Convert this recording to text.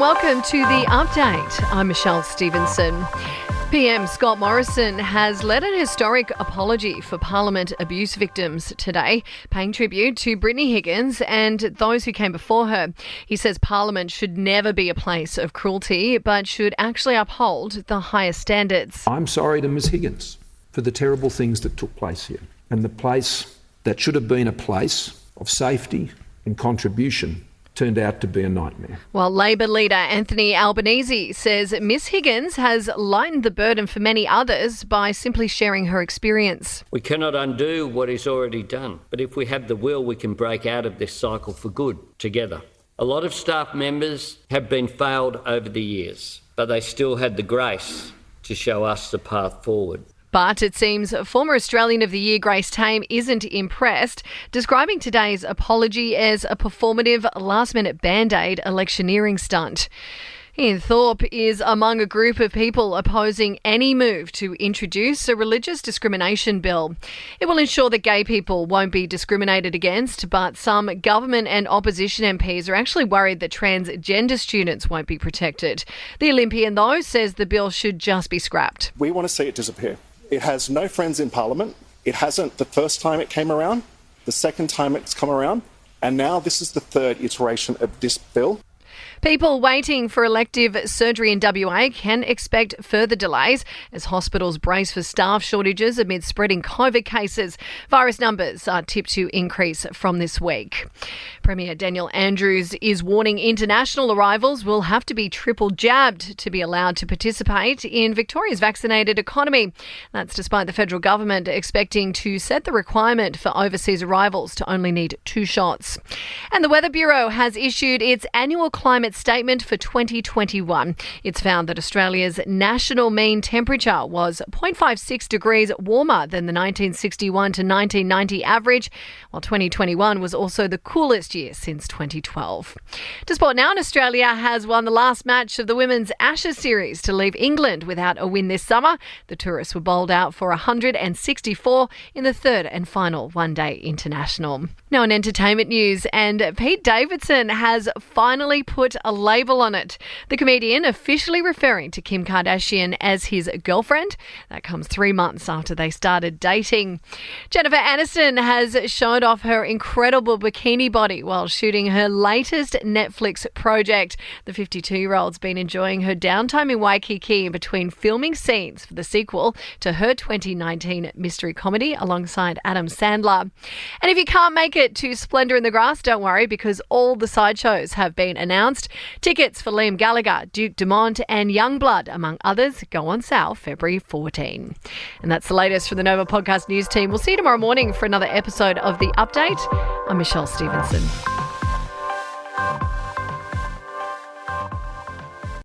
welcome to The Update. I'm Michelle Stevenson. PM Scott Morrison has led an historic apology for Parliament abuse victims today, paying tribute to Brittany Higgins and those who came before her. He says Parliament should never be a place of cruelty, but should actually uphold the highest standards. I'm sorry to Ms Higgins for the terrible things that took place here, and the place that should have been a place of safety and contribution turned out to be a nightmare. While Labor leader Anthony Albanese says Miss Higgins has lightened the burden for many others by simply sharing her experience. We cannot undo what is already done, but if we have the will, we can break out of this cycle for good, together. A lot of staff members have been failed over the years, but they still had the grace to show us the path forward. But it seems former Australian of the Year Grace Tame isn't impressed, describing today's apology as a performative last-minute Band-Aid electioneering stunt. Ian Thorpe is among a group of people opposing any move to introduce a religious discrimination bill. It will ensure that gay people won't be discriminated against, but some government and opposition MPs are actually worried that transgender students won't be protected. The Olympian, though, says the bill should just be scrapped. We want to see it disappear. It has no friends in Parliament. It hasn't the first time it came around, the second time it's come around, and now this is the third iteration of this bill. People waiting for elective surgery in WA can expect further delays as hospitals brace for staff shortages amid spreading COVID cases. Virus numbers are tipped to increase from this week. Premier Daniel Andrews is warning international arrivals will have to be triple jabbed to be allowed to participate in Victoria's vaccinated economy. That's despite the federal government expecting to set the requirement for overseas arrivals to only need 2 shots. And the Weather Bureau has issued its annual climate statement for 2021. It's found that Australia's national mean temperature was 0.56 degrees warmer than the 1961 to 1990 average, while 2021 was also the coolest year since 2012. To sport now, and Australia has won the last match of the Women's Ashes series to leave England without a win this summer. The tourists were bowled out for 164 in the third and final one-day international. Now in entertainment news, and Pete Davidson has finally put a label on it. The comedian officially referring to Kim Kardashian as his girlfriend. That comes 3 months after they started dating. Jennifer Aniston has showed off her incredible bikini body while shooting her latest Netflix project. The 52-year-old's been enjoying her downtime in Waikiki in between filming scenes for the sequel to her 2019 mystery comedy alongside Adam Sandler. And if you can't make it to Splendour in the Grass, don't worry, because all the sideshows have been announced. Tickets for Liam Gallagher, Duke Dumont and Youngblood, among others, go on sale February 14. And that's the latest from the Nova Podcast News team. We'll see you tomorrow morning for another episode of The Update. I'm Michelle Stevenson.